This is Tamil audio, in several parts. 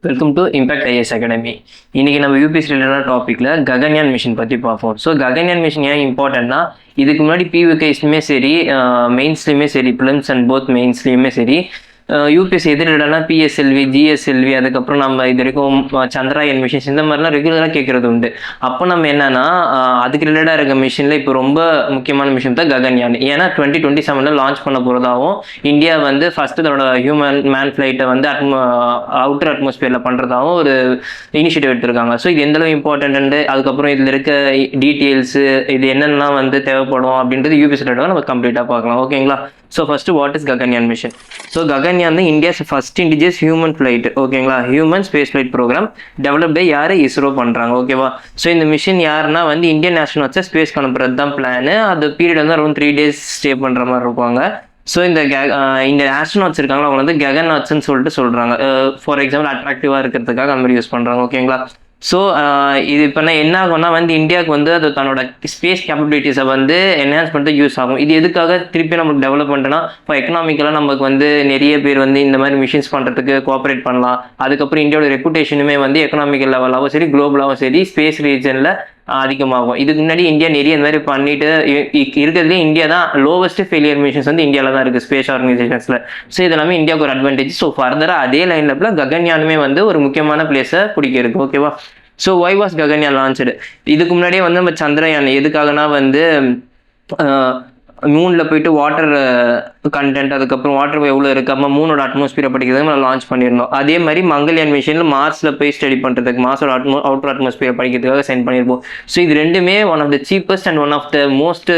Welcome to impact IS academy. இன்னைக்கு நம்ம யூபிஎஸ் ரிலேட்டடான டாப்பிக்ல ககன்யான் மிஷன் பற்றி பார்ப்போம். ஸோ ககன்யான் மிஷன் ஏன் இம்பார்ட்டன்ட்னா, இதுக்கு முன்னாடி பிவிகேஸ்லையுமே சரி, மெயின்ஸ்லையுமே சரி, பிலிம்ஸ் அண்ட் போத் மெயின்ஸ்லையுமே சரி, யூபிஎஸ் எது ரிலேட்டடான பிஎஸ்எல்வி, ஜிஎஸ்எல்வி, அதுக்கப்புறம் நம்ம இது வரைக்கும் சந்திராயன் மிஷன்ஸ் இந்த மாதிரிலாம் ரெகுலராக கேட்கறது உண்டு. அப்போ நம்ம என்னன்னா, அதுக்கு ரிலேட்டடாக இருக்க மிஷினில் இப்போ ரொம்ப முக்கியமான மிஷன் தான் ககன்யான். ஏன்னா 2027 லான்ச் பண்ண போகிறதாகவும், இந்தியா வந்து ஃபர்ஸ்ட் தன்னோட ஹியூமன் மேன் ஃப்ளைட்டை வந்து அவுட்டர் அட்மாஸ்பியரில் பண்ணுறதாகவும் ஒரு இனிஷியேட்டிவ் எடுத்திருக்காங்க. ஸோ இது எந்தளவு இம்பார்ட்டன்ட், அதுக்கப்புறம் இதில் இருக்க டீட்டெயில்ஸு, இது என்னென்னலாம் வந்து தேவைப்படும் அப்படின்றது யூபிஎஸ் ரிலேட்டடாக நம்ம கம்ப்ளீட்டாக பார்க்கலாம். ஓகேங்களா? So first what is Gaganyaan mission? So Gaganyaan வந்து India's first indigenous human flight. ஓகேங்களா? Human space flight programme develop by யார்? இஸ்ரோ பண்ணுறாங்க. ஓகேவா? ஸோ இந்த மிஷன் யாருன்னா வந்து இந்தியன் ஆஸ்ட்ரோநாட்ஸை ஸ்பேஸ்க்கு அனுப்புறது தான் பிளான். அது பீரியட் வந்து அரௌண்ட் 3 days ஸ்டே பண்ணுற மாதிரி இருப்பாங்க. ஸோ இந்த ஆஸ்ட்ரோநாட்ஸ் இருக்காங்களா, அவங்க வந்து ககன்நாட்ஸ்ன்னு சொல்லிட்டு சொல்கிறாங்க. ஃபார் எக்ஸாம்பிள் அட்ராக்டிவாக இருக்கிறதுக்காக அந்த மாதிரி யூஸ் பண்ணுறாங்க. ஓகேங்களா? ஸோ இது இப்போ என்ன ஆகும்னா வந்து இந்தியாவுக்கு வந்து அது தன்னோட ஸ்பேஸ் கேப்பபிலிட்டிஸை வந்து என்ஹான்ஸ் பண்ணிட்டு யூஸ் ஆகும். இது எதுக்காக திருப்பி நமக்கு டெவலப் பண்ணுறேன்னா, இப்போ எக்கனாமிக்கலாக நமக்கு வந்து நிறைய பேர் வந்து இந்த மாதிரி மிஷின்ஸ் பண்ணுறதுக்கு கோஆப்ரேட் பண்ணலாம். அதுக்கப்புறம் இந்தியாவோட ரெப்புடேஷனுமே வந்து எக்கனாமிக்கல் லெவலாகவும் சரி, குளோபலாகவும் சரி, ஸ்பேஸ் ரீஜனில் அதிகமாகும். இதுக்கு முன்னாடி இந்தியா நிறைய இந்த மாதிரி பண்ணிட்டு இருக்கிறதுலே இந்தியா தான் லோவஸ்ட் ஃபெயிலியர் மிஷன்ஸ் வந்து இந்தியாவில் தான் இருக்குது ஸ்பேஸ் ஆர்கனைசேஷன்ஸில். ஸோ இது எல்லாமே இந்தியாவுக்கு ஒரு அட்வான்டேஜ். ஸோ ஃபர்தராக அதே லைனில் ககன்யானுமே வந்து ஒரு முக்கியமான பிளேஸை பிடிக்கிறது. ஓகேவா? So why was Gaganyaan launched? இதுக்கு முன்னாடியே வந்து நம்ம சந்திரயான் எதுக்காகனா வந்து மூணில் போயிட்டு வாட்டர் கண்டென்ட், அதுக்கப்புறம் வாட்டர் எவ்வளோ இருக்குது, அப்புறம் மூணோட அட்மாஸ்பியரை படிக்கிறதுக்கு நம்ம லான்ச் பண்ணியிருந்தோம். அதே மாதிரி மங்கள்யான் மிஷனில் மார்ஸில் போய் ஸ்டடி பண்ணுறதுக்கு, மார்ஸோட அவுட்டர் அட்மாஸ்பியரை படிக்கிறதுக்காக சென்ட் பண்ணியிருப்போம். ஸோ இது ரெண்டுமே one of the cheapest and one of the most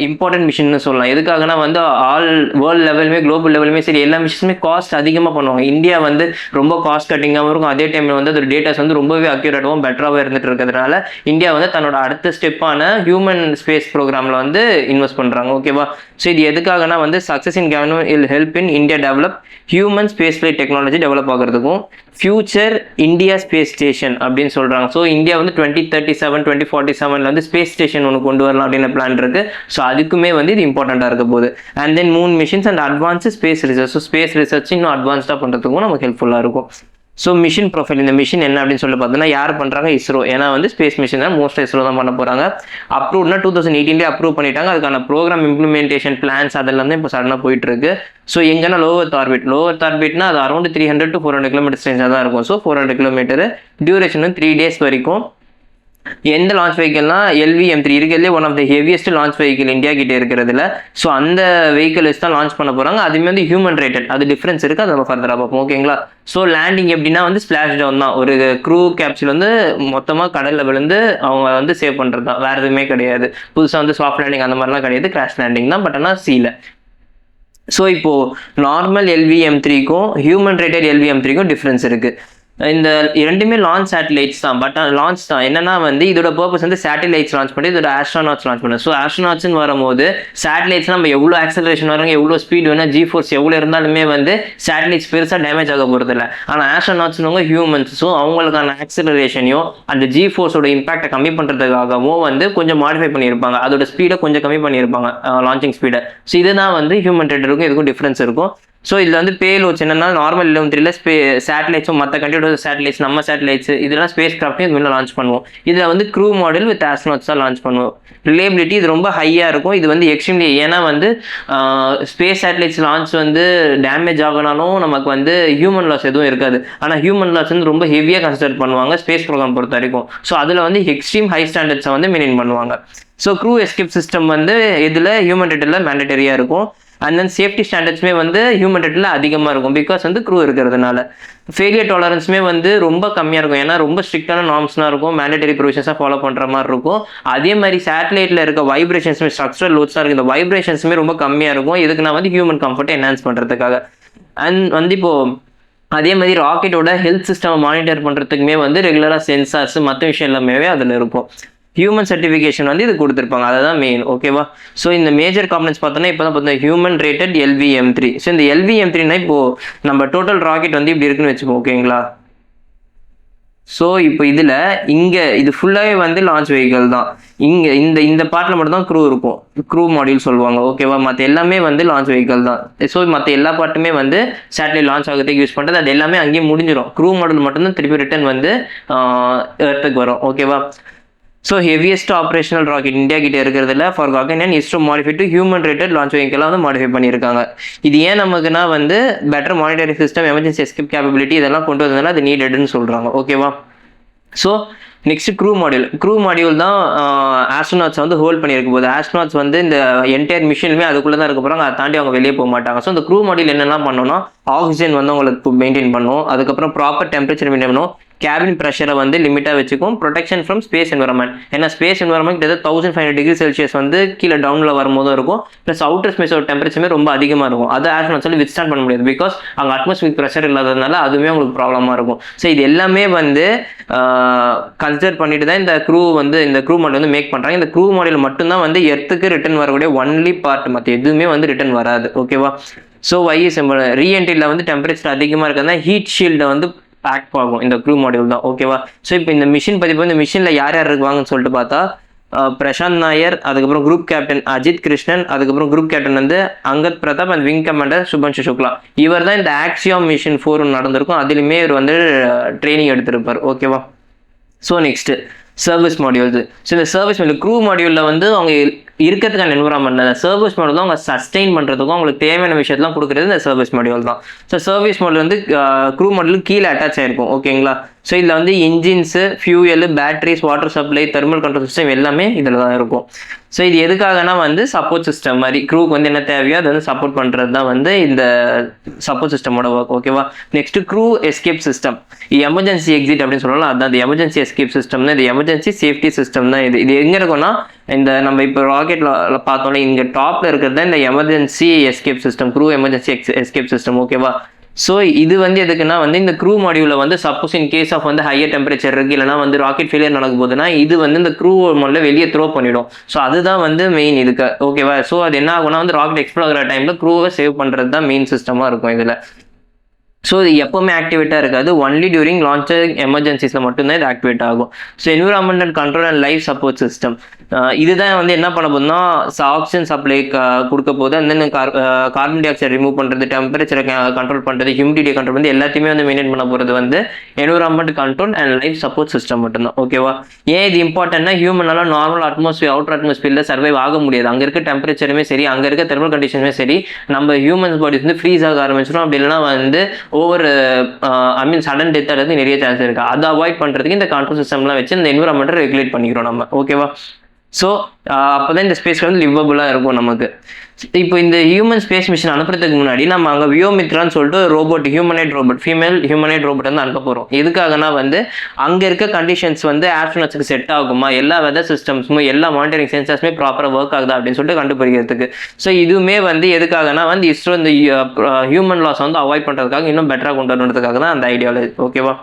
important mission சொல்லலாம். எதுக்காகனா வந்து ஆல் வேர்ல்டு லெவலுமே, குளோபல் லெவலுமே சரி, எல்லா மிஷன்ஸுமே காஸ்ட் அதிகமாக பண்ணுவாங்க. இந்தியா வந்து ரொம்ப காஸ்ட் கட்டிங்காகவும் இருக்கும். அதே டைமில் வந்து அதோட டேட்டாஸ் வந்து ரொம்பவே அக்யூரேட்டாகவும் பெட்டராகவும் இருந்துட்டு இருக்கிறதுனால இந்தியா வந்து தன்னோட அடுத்த ஸ்டெப்பான ஹியூமன் ஸ்பேஸ் ப்ரோக்ராமில் வந்து இன்வெஸ்ட் பண்ணுறாங்க. ஓகேவா? ஸோ இது எதுக்காகனா வந்து சக்ஸஸ் இன் கவர்மெண்ட் இல் help in India develop human space flight technology develop ஆகிறதுக்கும் ஃபியூச்சர் இந்தியா ஸ்பேஸ் ஸ்டேஷன் அப்படின்னு சொல்கிறாங்க. ஸோ இந்தியா வந்து 2037 2047 வந்து ஸ்பேஸ் ஸ்டேஷன் ஒன்று கொண்டு வரலாம் அப்படின்னு பிளான் இருக்குது. ஸோ அதுக்குமே வந்து இது இம்பார்ட்டண்ட்டாக இருக்க போகுது. And then moon missions and advance space research. So space research இன்னும் அட்வான்ஸ்டாக பண்ணுறதுக்கும் நமக்கு ஹெல்ப்ஃபுல்லாக இருக்கும். ஸோ மிஷன் ப்ரொஃபைல், இந்த மிஷன் என்ன அப்படின்னு சொல்லி பார்த்தோன்னா, யார் பண்ணுறாங்க? இஸ்ரோ. ஏன்னா வந்து ஸ்பேஸ் மிஷன் தான் மோஸ்ட்டாக இஸ்ரோ தான் பண்ண போகிறாங்க. அப்ரூவ்னா 2018 அப்ரூவ் பண்ணிட்டாங்க. அதுக்கான ப்ரோக்ராம் இம்ப்ளிமெண்டேஷன் பிளான்ஸ் அதெல்லாம் தான் இப்போ சடனாக போயிட்டு இருக்கு. ஸோ எங்கன்னா லோவர்த் ஆர்பிட்னா அது அரௌண்ட் 300 to 400 கிலோமீட்டர் ரேஞ்சாக தான் இருக்கும். ஸோ 400 கிலோமீட்டர், டியூரேஷன் 3 days வரைக்கும். எந்த லான்ச் வெஹிக்கிள்னா LVM-3 இருக்கிறதுலே one of the heaviest launch vehicle India கிட்டே இருக்கிறதுல. ஸோ அந்த வெஹிக்கிள் தான் லான்ச் பண்ண போகிறாங்க. அதுமே வந்து ஹியூமன் ரேட்டட், அது டிஃப்ரென்ஸ் இருக்குது, அது நம்ம ஃபர்தராக பார்ப்போம். ஓகேங்களா? ஸோ லேண்டிங் எப்படின்னா வந்து ஸ்பிளாஷ் டவுன் தான். ஒரு க்ரூ கேப்சூல் வந்து மொத்தமாக கடலில் விழுந்து அவங்க வந்து சேவ் பண்ணுறது தான், வேறு எதுவுமே கிடையாது. புதுசாக வந்து சாஃப்ட் லேண்டிங் அந்த மாதிரிலாம் கிடையாது, கிராஷ் லேண்டிங் தான். பட் ஆனால் சீல. ஸோ இப்போது நார்மல் LVM-3க்கும் ஹியூமன் ரேட்டட் LVM-3க்கும் டிஃப்ரென்ஸ் இருக்குது. இந்த ரெண்டுமே லான்ச் சேட்டலைட்ஸ் தான். பட் லான்ச் தான் என்னன்னா வந்து இதோட பர்பஸ் வந்து சேட்டலைட்ஸ் லான்ச் பண்ணி இதோட ஆஸ்ட்ரோநாட்ஸ் லான்ச் பண்ணு. ஸோ ஆஸ்ட்ரோநாட்ஸ்னு வரும்போது சேட்டலைட்ஸ் நம்ம எவ்வளோ ஆக்சலரேஷன் வராங்க, எவ்வளோ ஸ்பீட் வேணா, G-force எவ்வளோ இருந்தாலுமே வந்து சேட்டலைட்ஸ் பெருசாக டேமேஜ் ஆக போகிறது இல்லை. ஆனால் ஆஸ்ட்ரோநாட்ஸ்னவங்க ஹியூமன்ஸ். ஸோ அவங்களுக்கான ஆக்சலரேஷனையும் அந்த G-forceோட இம்பாக்டை கம்மி பண்ணுறதுக்காகவும் வந்து கொஞ்சம் மாடிஃபை பண்ணியிருப்பாங்க. அதோட ஸ்பீடை கொஞ்சம் கம்மி பண்ணியிருப்பாங்க, லான்ச்சிங் ஸ்பீடை. ஸோ இதுதான் வந்து ஹியூமன் ரேட்டருக்கும் இதுக்கும் டிஃப்ரென்ஸ் இருக்கும். ஸோ இதில் வந்து பேலோட்ஸ் என்னன்னா, நார்மல் LVM-3 சேட்டலைட்ஸும் மற்ற கண்ட்ரியோட சேட்டலைட்ஸ், நம்ம சேட்டலைட்ஸ், இதெல்லாம் ஸ்பேஸ் கிராஃப்ட்டையும் இது முன்னாடி லான்ச் பண்ணுவோம். இதில் வந்து க்ரூ மாடல் வித் ஆஸ்ட்ரோநாட்ஸ் தான் லான்ச் பண்ணுவோம். ரிலேபிலிட்டி இது ரொம்ப ஹையாக இருக்கும். இது வந்து எக்ஸ்ட்ரீம்லி, ஏன்னா வந்து ஸ்பேஸ் சேட்டலைட்ஸ் லான்ச் வந்து டேமேஜ் ஆகினாலும் நமக்கு வந்து ஹியூமன் லாஸ் எதுவும் இருக்காது. ஆனால் ஹியூமன் லாஸ் வந்து ரொம்ப ஹெவியாக கன்சிடர் பண்ணுவாங்க ஸ்பேஸ் ப்ரோக்ராம் பொறுத்த வரைக்கும். ஸோ அதில் வந்து எக்ஸ்ட்ரீம் ஹை ஸ்டாண்டர்ட்ஸை வந்து மெயின்டைன் பண்ணுவாங்க. ஸோ க்ரூ எஸ்கேப் சிஸ்டம் வந்து இதில் ஹியூமன் ரேட்டரில் மேண்டட்டரியாக இருக்கும். அண்ட் தென் சேஃப்டி ஸ்டாண்டர்ட்ஸுமே வந்து ஹியூமன் ரேட்டில் அதிகமாக இருக்கும், பிகாஸ் வந்து க்ரூ இருக்கிறதுனால. ஃபெயிலியர் டாலரன்ஸுமே வந்து ரொம்ப கம்மியாக இருக்கும், ஏன்னா ரொம்ப ஸ்ட்ரிக்டான நார்ம்ஸ்லாம் இருக்கும், மேண்டட்டரி ப்ரொவிஷன்ஸாக ஃபாலோ பண்ணுற மாதிரி இருக்கும். அதே மாதிரி சேட்டலைட்டில் இருக்க வைப்ரேஷன்ஸுமே, ஸ்ட்ரக்சரல் லோட்ஸ்லாம் இருக்குது, இந்த வைப்ரேஷன்ஸுமே ரொம்ப கம்மியாக இருக்கும். இதுக்கு நான் வந்து ஹியூமன் கம்ஃபர்ட்டை என்ஹான்ஸ் பண்ணுறதுக்காக. அண்ட் வந்து இப்போது அதே மாதிரி ராக்கெட்டோட ஹெல்த் சிஸ்டம் மானிட்டர் பண்ணுறதுக்குமே வந்து ரெகுலராக சென்சார்ஸ் மற்ற விஷயம் எல்லாமே அதில் இருக்கும். ஹியூமன் சர்டிஃபிகேஷன் வந்து இது கொடுத்துருப்பாங்க, அதுதான் மெயின். ஓகேவா? ஸோ இந்த மேஜர் காம்பனன்ட்ஸ் பார்த்தோன்னா இப்போ தான் பார்த்தோம் ஹியூமன் ரேட்டட் LVM-3. ஸோ இந்த LVM-3னா இப்போது நம்ம டோட்டல் ராக்கெட் வந்து இப்படி இருக்குன்னு வச்சுப்போம். ஓகேங்களா? ஸோ இப்போ இதில் இங்கே இது ஃபுல்லாகவே வந்து லான்ச் வெஹிக்கல் தான். இங்கே இந்த பார்ட்டில் மட்டும் தான் க்ரூ இருக்கும், க்ரூ மாடியூல் சொல்லுவாங்க. ஓகேவா, மற்ற எல்லாமே வந்து லான்ச் வெஹிக்கல் தான். ஸோ மற்ற எல்லா பார்ட்டுமே வந்து சேட்டலைட் லான்ச் ஆகிறதுக்கு யூஸ் பண்ணுறது, அது எல்லாமே அங்கேயே முடிஞ்சிடும். க்ரூ மாடியூல் மட்டும்தான் திருப்பி ரிட்டர்ன் வந்து எர்த்துக்கு வரும். ஓகேவா. So heaviest operational rocket India கிட்ட இருக்கிறதுல for Gaganyaan ISRO modify to human rated launch வெஹிக்கலாக வந்து மாடிஃபை பண்ணியிருக்காங்க. இது ஏன் நமக்குன்னா வந்து better monitoring system, emergency escape capability இதெல்லாம் கொண்டு வந்ததுனால அது நீடட்னு சொல்கிறாங்க. ஓகேவா. ஸோ நெக்ஸ்ட் க்ரூ மாடியூல் தான் ஆஸ்ட்ரோநாட்ஸ் வந்து ஹோல்ட் பண்ணியிருக்கும் போது ஆஸ்ட்ரோநாட்ஸ் வந்து இந்த என்டையர் மிஷினுமே அதுக்குள்ளே தான் இருக்க போகிறாங்க. அதை தாண்டி அவங்க வெளியே போக மாட்டாங்க. ஸோ இந்த க்ரூ மாடியூல் என்னெல்லாம் பண்ணோம்னா ஆக்சிஜன் வந்து அவங்களுக்கு மெயின்டைன் பண்ணும், அதுக்கப்புறம் ப்ராப்பர் டெம்பரேச்சர் மெயின்டைன் பண்ணும், கேபின் ப்ரெஷரை வந்து லிமிட்டாக வச்சுக்கும், ப்ரொடெக்ஷன் ஃப்ரம் ஸ்பேஸ் என்வரன்மெண்ட். ஏன்னா ஸ்பேஸ் என்வரன்மெண்ட் 1500 டிகிரி செல்சியஸ் வந்து கீழே டவுனில் வரும்போதும் இருக்கும், ப்ளஸ் அவுட்டர் ஸ்பேஸோட டெம்பரேச்சருமே ரொம்ப அதிகமாக இருக்கும். அது ஆஸ்ட்ரோநாட்ஸ் சொல்லி வித்ஸ்டாண்ட் பண்ண முடியாது, பிகாஸ் அங்கே அட்மாஸ்பியர் ப்ரெஷர் இல்லாததுனால அதுவுமே உங்களுக்கு ப்ராப்ளமாக இருக்கும். ஸோ இது எல்லாமே வந்து கன்சிடர் பண்ணிட்டு தான் இந்த க்ரூ மாடியூல் வந்து மேக் பண்ணுறாங்க. இந்த க்ரூ மாடியூல் மட்டும்தான் வந்து எர்த்துக்கு ரிட்டர்ன் வரக்கூடிய ஒன்லி பார்ட், மற்ற எதுவுமே வந்து ரிட்டர்ன் வராது. ஓகேவா. ஸோ ரீஎன்ட்ரியில் வந்து டெம்பரேச்சர் அதிகமாக இருக்கிறதா ஹீட் ஷீல்டை வந்து பேக் ஆகும் இந்த க்ரூ மாடியூல் தான். ஓகேவா. ஸோ இப்போ இந்த மிஷின் பற்றி இந்த மிஷினில் யார் யார் இருக்குவாங்கன்னு சொல்லிட்டு பார்த்தா பிரசாந்த் நாயர், அதுக்கப்புறம் குரூப் கேப்டன் அஜித் கிருஷ்ணன், அதுக்கப்புறம் குரூப் கேப்டன் வந்து Angad Pratap and wing commander Shubhanshu Shukla. இவர் தான் இந்த ஆக்சியோம் மிஷன் 4 நடந்திருக்கும், அதுலேயுமே இவர் வந்து ட்ரைனிங் எடுத்திருப்பார். ஓகேவா. So next service modules. So இந்த சர்வீஸ் மாடியூல் க்ரூ மாடியூலில் வந்து அவங்க இருக்கிறதுக்கான என்வரான்மெண்ட், சர்வீஸ் மாடியூல் தான் அவங்க சஸ்டெயின் பண்ணுறதுக்கும் அவங்களுக்கு தேவையான விஷயத்தெல்லாம் கொடுக்குறது இந்த சர்வீஸ் மாடியூல் தான். ஸோ சர்வீஸ் மாடியூல் வந்து க்ரூ மாடியூல் கீழே அட்டாச் ஆகிருக்கும். ஓகேங்களா. ஸோ இதில் வந்து engines, fuel, batteries, water supply, thermal control system எல்லாமே இதில் தான் இருக்கும். ஸோ இது எதுக்காகனா வந்து சப்போர்ட் சிஸ்டம் மாதிரி க்ரூக்கு வந்து என்ன தேவையோ அதை வந்து சப்போர்ட் பண்ணுறது தான் வந்து இந்த சப்போர்ட் சிஸ்டமோட ஒர்க். ஓகேவா. Next crew escape system, emergency exit அப்படின்னு சொல்லலாம், அதுதான் இந்த எமர்ஜென்சி எஸ்கேப் சிஸ்டம் தான். இது எமர்ஜென்சி சேஃப்டி சிஸ்டம் தான். இது எங்கே இருக்கும்னா இந்த நம்ம இப்போ ராக்கெட்டில் பார்த்தோம்னா இங்கே டாப்பில் இருக்கிறது தான் இந்த emergency escape system, crew emergency escape system. ஓகேவா. ஸோ இது வந்து எதுக்குன்னா வந்து இந்த க்ரூ மாடியூலில் வந்து சப்போஸ் இன் கேஸ் ஆஃப் வந்து ஹையர் டெம்பரேச்சர் இருக்குது, இல்லைனா வந்து ராக்கெட் ஃபெயிலியர் நடக்கும் போதுன்னா இது வந்து இந்த க்ரூ மாடியூலில் வெளியே த்ரோ பண்ணிடும். ஸோ அதுதான் வந்து மெயின் இதுக்கு. ஓகேவா. ஸோ அது என்ன ஆகும்னா வந்து ராக்கெட் எக்ஸ்ப்ளோர் ஆகிற டைமில் க்ரூவை சேவ் பண்ணுறது தான் மெயின் சிஸ்டமாக இருக்கும் இதில். ஸோ இது எப்போவுமே ஆக்டிவேட்டாக இருக்காது, ஒன்லி டியூரிங் லான்ச்சிங் எமர்ஜென்சிஸில் மட்டும்தான் இது ஆக்டிவேட் ஆகும். So environmental control and life support system, இதுதான் வந்து என்ன பண்ண போதுன்னா ஆக்சிஜன் சப்ளை கொடுக்க போது, அந்த கார்பன் டை ஆக்சைடு ரிமூவ் பண்ணுறது, டெம்பரேச்சரை கண்ட்ரோல் பண்ணுறது, ஹியூமிடிட்டியை கண்ட்ரோல் பண்ணி எல்லாத்தையுமே வந்து மெயின்டைன் பண்ண போகிறது வந்து environment control and life support system மட்டும்தான். ஓகேவா. ஏன் இது இம்பார்ட்டன்ட்னா ஹியூமனால நார்மல் அட்மாஸ்பியர், அவுட்டர் அட்மாஸ்பியரில் சர்வைவ் ஆக முடியாது. அங்கே இருக்க டெம்பரேச்சருமே சரி, அங்கே இருக்க தெர்மல் கண்டிஷனுமே சரி, நம்ம ஹியூமன்ஸ் பாடிஸ் வந்து ஃப்ரீஸ் ஆக ஆரம்பிச்சிடும். அப்படி இல்லைனா வந்து சடன் டெத் ஆகிறதுக்கு நிறைய சான்ஸ் இருக்குது. அதை அவாய்ட் பண்ணுறதுக்கு இந்த கண்ட்ரோல் சிஸ்டம்லாம் வச்சு இந்த என்விரான்மெண்ட்டை ரெகுலேட் பண்ணிக்கிறோம் நம்ம. ஓகேவா. ஸோ அப்போ தான் இந்த ஸ்பேஸ் வந்து லிவபுளாக இருக்கும் நமக்கு. இப்போ இந்த ஹியூமன் ஸ்பேஸ் மிஷின் அனுப்புறதுக்கு முன்னாடி நம்ம அங்கே வியோமித்ரான்னு சொல்லிட்டு ரோபோட், ஃபீமேல் ஹியூமனைட் ரோபோட் வந்து அனுப்ப போகிறோம். எதுக்காகனா வந்து அங்கே இருக்க கண்டிஷன்ஸ் வந்து ஆஸ்ட்ரோநாட்ஸ்க்கு செட் ஆகுமா, எல்லா வெதர் சிஸ்டம்ஸும் எல்லா மானிட்டரிங் சென்சார்ஸுமே ப்ராப்பராக ஒர்க் ஆகுதா அப்படின்னு சொல்லிட்டு கண்டுபிடிக்கிறதுக்கு. ஸோ இதுவுமே வந்து எதுக்காகனா வந்து இஸ்ரோ இந்த ஹியூமன் லாஸ் வந்து அவாய்ட் பண்ணுறதுக்காக, இன்னும் பெட்டராக கொண்டு வரதுக்காக தான் அந்த ஐடியாவில். ஓகேவா.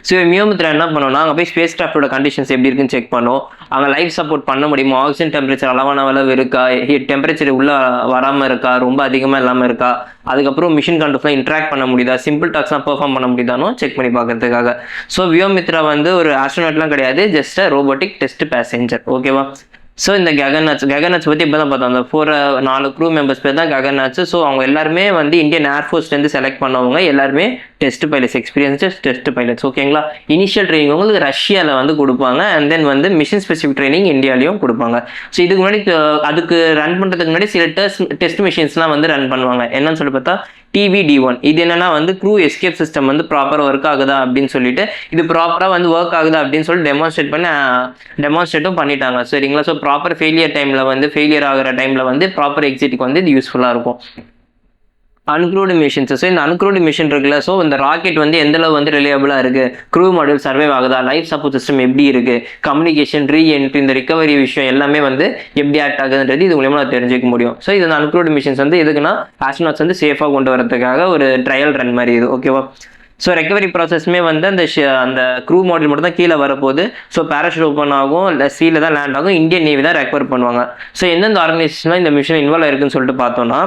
ஸோ வியோமித்ரா என்ன பண்ணோம்னா அங்கே போய் ஸ்பேஸ் கிராஃப்டோட கண்டிஷன்ஸ் எப்படி இருக்குன்னு செக் பண்ணோம். அங்கே லைஃப் சப்போர்ட் பண்ண முடியுமா, ஆக்சிஜன் டெம்பரேச்சர் அளவு இருக்கா, டெம்பரேச்சர் உள்ளே வராமல் இருக்கா, ரொம்ப அதிகமாக இல்லாமல் இருக்கா, அதுக்கப்புறம் மிஷின் கண்ட்ரோல்ஸ்லாம் இன்ட்ராக்ட் பண்ண முடியுதா, சிம்பிள் டாக்ஸ்லாம் பெர்ஃபார்ம் பண்ண முடியுதானோ செக் பண்ணி பார்க்கறதுக்காக. ஸோ வியோமித்ரா வந்து ஒரு ஆஸ்ட்ரோநாட்லாம் கிடையாது, ஜஸ்ட் ரோபோட்டிக் டெஸ்ட் பேசஞ்சர். ஓகேவா. ஸோ இந்த ககன்நாத்ஸ் பற்றி இப்போ தான் பார்த்தோம். அந்த 4 க்ரூ மெம்பர்ஸ் பேர் தான் ககன்நாத்ஸ். ஸோ அவங்க எல்லாருமே வந்து இந்தியன் ஏர்ஃபோர்ஸ்லேருந்து செலக்ட் பண்ணவங்க, எல்லாருமே test pilots, experienced test pilots. ஓகேங்களா. இனிஷியல் ட்ரைனிங் உங்களுக்கு ரஷ்யாவில் வந்து கொடுப்பாங்க, அண்ட் தென் வந்து மிஷன் ஸ்பெசிஃபிக் ட்ரைனிங் இந்தியாலையும் கொடுப்பாங்க. ஸோ இதுக்கு முன்னாடி அதுக்கு ரன் பண்ணுறதுக்கு முன்னாடி சில டெஸ்ட் மிஷின்ஸ்லாம் வந்து ரன் பண்ணுவாங்க. என்னன்னு சொல்லி பார்த்தா TVD1. இது என்னன்னா வந்து க்ரூ எஸ்கேப் சிஸ்டம் வந்து ப்ராப்பராக ஒர்க் ஆகுதா அப்படின்னு சொல்லிட்டு, இது ப்ராப்பராக வந்து ஒர்க் ஆகுதா அப்படின்னு சொல்லிட்டு டெமான்ஸ்ட்ரேட்டும் பண்ணிட்டாங்க. சரிங்களா. ஸோ ப்ராப்பர் ஃபெயிலியர் ஆகிற டைமில் வந்து ப்ராப்பர் எக்ஸிட்டுக்கு வந்து இது யூஸ்ஃபுல்லாக இருக்கும். அன்க்ரூவ்டு மிஷின்ஸ். ஸோ இந்த அன்க்ரூவ்டு மிஷின் இருக்குல்ல, ஸோ இந்த ராக்கெட் வந்து எந்தளவு வந்து ரிலையபிளாக இருக்குது, க்ரூ மாடியூல் சர்வைவ் ஆகுதா, லைஃப் சப்போர்ட் சிஸ்டம் எப்படி இருக்குது, கம்யூனிகேஷன், ரீஎன்ட்ரி, இந்த ரிகவரி விஷயம் எல்லாமே வந்து எப்படி ஆக்ட் ஆகுதுன்றது இது மூலமாக தெரிஞ்சுக்க முடியும். ஸோ இது அன்க்ரூவ்டு மிஷின்ஸ் வந்து எதுக்குன்னா ஆஸ்ட்ரோநாட்ஸ் வந்து சேஃபாக கொண்டு வரதுக்காக ஒரு ட்ரையல் ரன் மாதிரி இது. ஓகேவா. ஸோ ரெக்கவரி ப்ராசஸ்மே வந்து அந்த க்ரூ மாடியூல் மட்டும் தான் கீழே வரப்போகுது. ஸோ பேராஷூட் ஓப்பன் ஆகும், இல்லை சீல தான் லேண்ட் ஆகும். இந்தியன் நேவி தான் ரெக்கவர் பண்ணுவாங்க. ஸோ எந்தெந்த ஆர்கனைசேஷன்லாம் இந்த மிஷன் இன்வால்வ் ஆயிருக்குன்னு சொல்லிட்டு பார்த்தோம்னா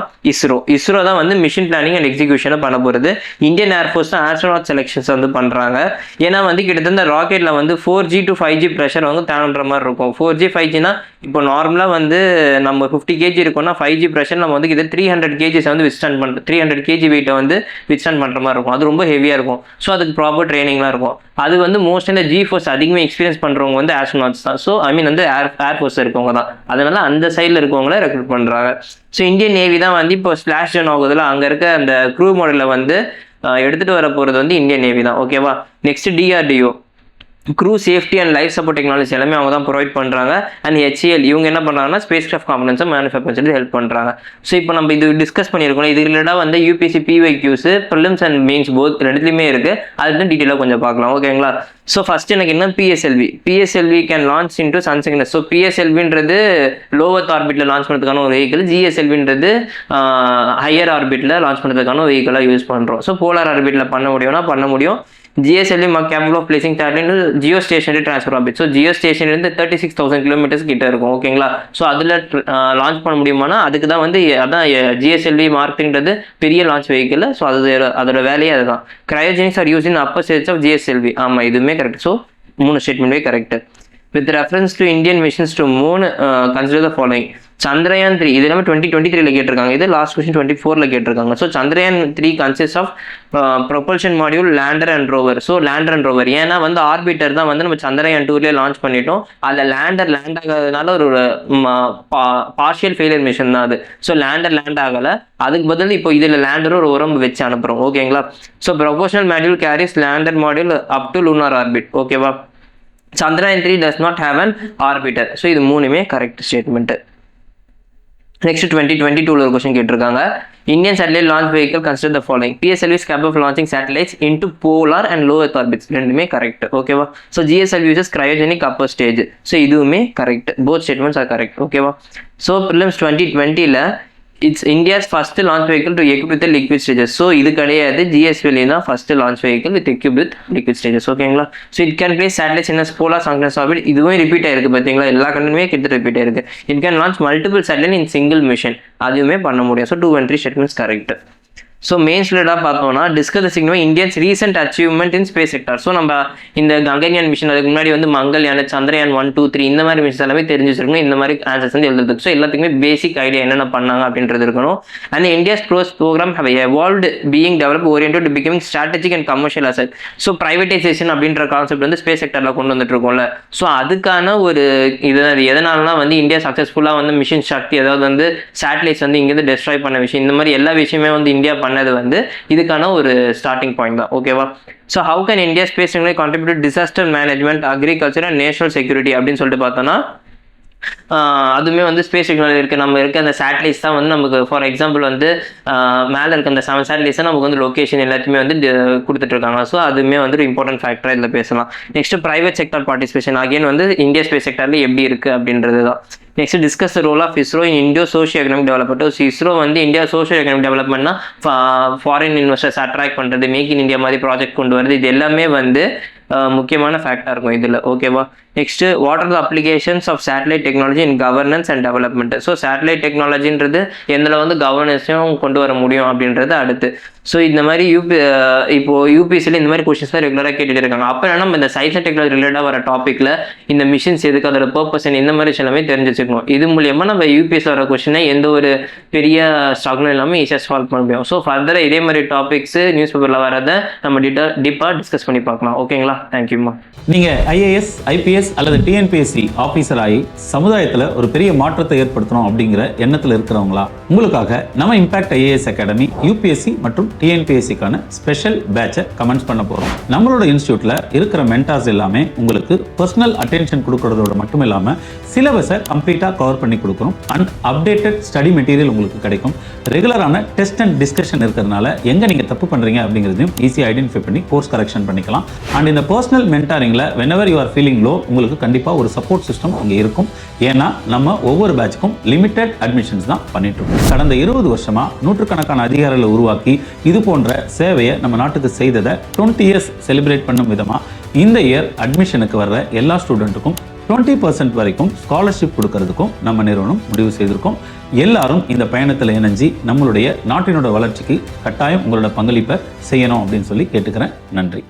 இஸ்ரோ தான் வந்து மிஷன் பிளானிங் அண்ட் எக்ஸிக்யூஷனை பண்ண போகிறது. இந்தியன் ஏர்ஃபோர்ஸ் தான் ஆஸ்ட்ரோனாட் செலெக்ஷன்ஸ் வந்து பண்ணுறாங்க. ஏன்னா வந்து கிட்டத்தட்ட ராக்கெட்டில் வந்து 4G to 5G ப்ரெஷர் வந்து தேவைன்ற மாதிரி இருக்கும். 4G 5Gனா இப்போ நார்மலாக வந்து நம்ம 50 kg இருக்கோம்னா 5G ப்ரெஷர் நம்ம வந்து இது 300 kgs வந்து வித்ஸ்டாண்ட் பண்ணுற 300 kg வெயிட்டை வந்து வித்ஸ்டாண்ட் பண்ணுற மாதிரி இருக்கும். அது ரொம்ப ஹெவியாக இருக்கும். ஸோ அதுக்கு ப்ராப்பர் ட்ரைனிங்லாம் இருக்கும். அது வந்து மோஸ்ட் இந்த G-ஃபோர்ஸ் அதிகமாக எக்ஸ்பீரியன்ஸ் பண்ணுறவங்க வந்து ஆஸ்ட்ரோனாட்ஸ் தான். ஸோ ஐ மீன் வந்து ஏர்ஃபோர்ஸ் இருக்கவங்க தான். அதனால அந்த சைடில் இருக்கவங்கள ரெக்ரூட் பண்ணுறாங்க. ஸோ இந்தியன் நேவி தான் வந்து இப்போ ஸ்பிளாஷ் டவுன் ஆகுதுல, அங்கே இருக்க அந்த க்ரூ மாடலில் வந்து எடுத்துகிட்டு வர போகிறது வந்து இந்தியன் நேவி தான். ஓகேவா. Next DRDO crew safety and life support technology எல்லாமே அவங்க தான் ப்ரொவைட் பண்ணுறாங்க. அண்ட் HAL இவங்க என்ன பண்ணுறாங்கன்னா ஸ்பேஸ் கிராஃப்ட் காம்பனன்ஸை மேனுஃபேக்சர் சொல்லி ஹெல்ப் பண்ணுறாங்க. ஸோ இப்போ நம்ம இது டிஸ்கஸ் பண்ணியிருக்கோம். இது ரிலேட்டாக வந்து UPSC PYQs prelims and mains both ரெண்டுலேயுமே இருக்குது. அதுதான் டீட்டெயிலாக கொஞ்சம் பார்க்கலாம். ஓகேங்களா. ஸோ ஃபர்ஸ்ட் எனக்கு என்ன PSLV can launch into sun synchronous. So PSLVன்றது லோவர்த் ஆர்பிட்டில் லான்ச் பண்ணுறதுக்கான ஒரு வெஹிக்கிள். GSLVன்றது ஹையர் ஆர்பிட்டில் லான்ச் பண்ணுறதுக்கான ஒரு வெஹிக்கிளாக யூஸ் பண்ணுறோம். ஸோ போலார் ஆர்பிட்டில் பண்ண முடியும். GSLV capable of placing satellite into geostationary transfer orbit. So ஜியோஸ்டேஷன்லேருந்து 36,000 kilometers கிட்ட இருக்கும். ஓகேங்களா. ஸோ அதில் லான்ச் பண்ண முடியுமானா அதுக்கு தான் வந்து அதான் GSLV மார்க்ன்றது பெரிய லான்ச் வெஹிக்கிள். ஸோ அதோட வேலையே அதுதான். Cryogenics are use in upper stage of GSLV. ஆமாம், இதுவுமே கரெக்ட். ஸோ 3 ஸ்டேட்மெண்ட்டே correct. With reference to Indian missions to moon, consider the following. Chandrayaan 3 இது எல்லாமே 2023 கேட்டிருக்காங்க. இது லாஸ்ட் கொஸ்டின் 24 கேட்டிருக்காங்க. So Chandrayaan 3 consists of propulsion module, lander and rover. So lander and rover ஏன்னா வந்து ஆர்பிட்டர் தான் வந்து நம்ம Chandrayaan 2 லான்ச் பண்ணிட்டோம். அதில் லேண்ட் ஆகாததுனால ஒரு பார்ஷியல் ஃபெயிலியர் மிஷன் தான் அது. ஸோ லேண்ட் ஆகலை. அதுக்கு பதில் இப்போ இதில் லேண்டரும் ஒரு உரம் வச்சு அனுப்புகிறோம். ஓகேங்களா. So proportional module carries lander module up to lunar orbit. ஓகேவா. Chandrayaan 3 does not have an orbiter. So இது மூணுமே கரெக்ட் ஸ்டேட்மெண்ட்டு. நெக்ஸ்ட் 2022 ஒரு கொஸ்டின் கேட்டிருக்காங்க. Indian satellite launch vehicle consider the following. PSLV is capable of launching satellites into polar and low earth orbits. ரெண்டுமே கரெக்ட். ஓகேவா. So GSLV uses cryogenic upper stage. So இதுவுமே correct. Both statements are correct. ஓகேவா. ஸோ prelims 2020ல it's India's first launch vehicle to equip with liquid stages. So இது கிடையாது. GSLV தான் first launch vehicle with equip with liquid stages. ஓகேங்களா. So it can place satellites in polar synchronous orbit. இதுவும் ரிப்பீட் ஆயிருக்கு பார்த்தீங்களா. எல்லா கண்ணுமே கிட்ட ரிப்பீட் ஆயிருக்கு. It can launch multiple satellite in single mission. அதுவுமே பண்ண முடியும். So 2 and 3 statements correct. So mains ரிலேட்டாக பார்த்தோம்னா discuss the significance Indians recent achievement in space sector. So நம்ம இந்த கங்கன்யான் மிஷன் அதுக்கு முன்னாடி வந்து மங்கள்யான், Chandrayaan 1, 2, 3 இந்த மாதிரி மிஷன்ஸ் எல்லாமே தெரிஞ்சு வச்சிருக்கணும். இந்த மாதிரி ஆன்சர்ஸ் வந்து எழுதுறதுக்கு. ஸோ எல்லாத்துக்குமே பேசிக் ஐடியா என்னென்ன பண்ணாங்க அப்படின்றது இருக்கணும். And India's space program how evolved being develop oriented to becoming strategic and commercial asset. So privatization அப்படின்ற கான்செப்ட் வந்து ஸ்பேஸ் செக்டரில் கொண்டு வந்துட்டு இருக்கோம்ல. ஸோ அதுக்கான ஒரு இது எதனாலனா வந்து இந்தியா சக்ஸஸ்ஃபுல்லாக வந்து மிஷின் சக்தி, அதாவது வந்து சேட்டலைட்ஸ் வந்து இங்கேருந்து டெஸ்ட்ராய் பண்ண விஷயம், இந்த மாதிரி எல்லா விஷயமே வந்து இந்தியா பண்ணது வந்து இதுக்கான ஒரு ஸ்டார்டிங் பாயிண்ட் தான். ஓகேவா. So how can India space technology contribute disaster management, agriculture and national security அப்படின்னு சொல்லிட்டு பார்த்தோன்னா அதுவுமே வந்து ஸ்பேஸ் டெக்னாலஜி இருக்குது. நம்ம இருக்க அந்த சேட்டலைட்ஸ் தான் வந்து நமக்கு ஃபார் எக்ஸாம்பிள் வந்து மேலே இருக்க அந்த 7 சேட்டலைட்ஸ் தான் நமக்கு வந்து லொக்கேஷன் எல்லாத்தையுமே வந்து கொடுத்துட்ருக்காங்க. ஸோ அதுவுமே வந்து ஒரு இம்பார்ட்டன்ட் ஃபேக்டராக இதில் பேசலாம். Next private sector participation again வந்து இந்தியா ஸ்பேஸ் செக்டாரில் எப்படி இருக்குது அப்படின்றது தான். Next discuss the role of ISRO in India's socio economic development. ISRO வந்து இந்தியா சோஷியோ எக்கனாமிக் டெவலப்மெண்ட்னா ஃபாரின் இன்வெஸ்டர்ஸ் அட்ராக்ட் பண்ணுறது, மேக் இன் இந்தியா மாதிரி ப்ராஜெக்ட் கொண்டு வருது, இது எல்லாமே வந்து முக்கியமான ஃபேக்டாக இருக்கும் இதில். ஓகேவா. Next what are the applications of satellite technology in governance and development. So satellite டெக்னாலஜின்றது எந்தில் வந்து கவர்னன்ஸையும் கொண்டு வர முடியும் அப்படின்றது அடுத்து. ஸோ இந்த மாதிரி இப்போ யூபிஎஸ்சியில் இந்த மாதிரி கொஸ்டின்ஸ் தான் ரெகுலராக கேட்டுட்டு இருக்காங்க. அப்போ என்ன நம்ம இந்த சயின்ஸ் அண்ட் டெக்னாலஜி ரிலேட்டாக வர டாப்பிக்கில் இந்த மிஷின்ஸ் எதுக்கு, அதோட பர்பஸ் இந்த மாதிரி எல்லாமே தெரிஞ்சு வச்சுக்கணும். இது மூலியமாக நம்ம யூபிஎஸ்சியில் வர கொஸ்டினை எந்த ஒரு பெரிய ஸ்ட்ரகிளும் இல்லாமல் ஈஸியாக சால்வ் பண்ண முடியும். ஸோ ஃபர்தராக இதே மாதிரி டாபிக்ஸ் நியூஸ் பேப்பரில் வரதை நம்ம டீப்பாக டிஸ்கஸ் பண்ணி பார்க்கலாம். ஓகேங்களா. தேங்க்யூம்மா. நீங்கள் IAS, IPS அல்லது TNPSC ஆஃபீஸர் ஆகி சமுதாயத்தில் ஒரு பெரிய மாற்றத்தை ஏற்படுத்தணும் அப்படிங்கிற எண்ணத்தில் இருக்கிறவங்களா? உங்களுக்காக நம்ம இம்பாக்ட் IAS அகாடமி UPSC மற்றும் TNPSCக்கான ஸ்பெஷல் பேட்சை கமெண்ட்ஸ் பண்ண போகிறோம். நம்மளோட இன்ஸ்டியூட்டில் இருக்கிற மென்டார்ஸ் எல்லாமே உங்களுக்கு பர்சனல் அட்டென்ஷன் கொடுக்கறதோட மட்டும் இல்லாமல் சிலபஸை கம்ப்ளீட்டாக கவர் பண்ணி கொடுக்குறோம். அண்ட் அப்டேட்டட் ஸ்டடி மெட்டீரியல் உங்களுக்கு கிடைக்கும். ரெகுலரான டெஸ்ட் அண்ட் டிஸ்கஷன் இருக்கிறதுனால எங்கே நீங்கள் தப்பு பண்ணுறீங்க அப்படிங்கிறதையும் ஈஸியாக ஐடென்டிஃபை பண்ணி கோர்ஸ் கரெக்ஷன் பண்ணிக்கலாம். அண்ட் இந்த personal மென்டாரிங்கில் whenever you are feeling low உங்களுக்கு கண்டிப்பாக ஒரு சப்போர்ட் சிஸ்டம் இங்கே இருக்கும். ஏன்னா நம்ம ஒவ்வொரு பேட்ச்க்கும் லிமிடெட் அட்மிஷன்ஸ் தான் பண்ணிட்டு இருக்கோம். கடந்த 20 வருஷமா நூற்றுக்கணக்கான அதிகாரிகளை உருவாக்கி இது போன்ற சேவையை நம்ம நாட்டுக்கு செய்ததை 20 இயர்ஸ் செலிப்ரேட் பண்ணும் விதமாக இந்த இயர் அட்மிஷனுக்கு வர்ற எல்லா ஸ்டூடெண்ட்டுக்கும் 20% வரைக்கும் ஸ்காலர்ஷிப் கொடுக்கறதுக்கும் நம்ம நிறுவனம் முடிவு செய்திருக்கோம். எல்லாரும் இந்த பயணத்தில் இணைஞ்சி நம்மளுடைய நாட்டினோட வளர்ச்சிக்கு கட்டாயம் உங்களோட பங்களிப்பை செய்யணும் அப்படின்னு சொல்லி கேட்டுக்கிறேன். நன்றி.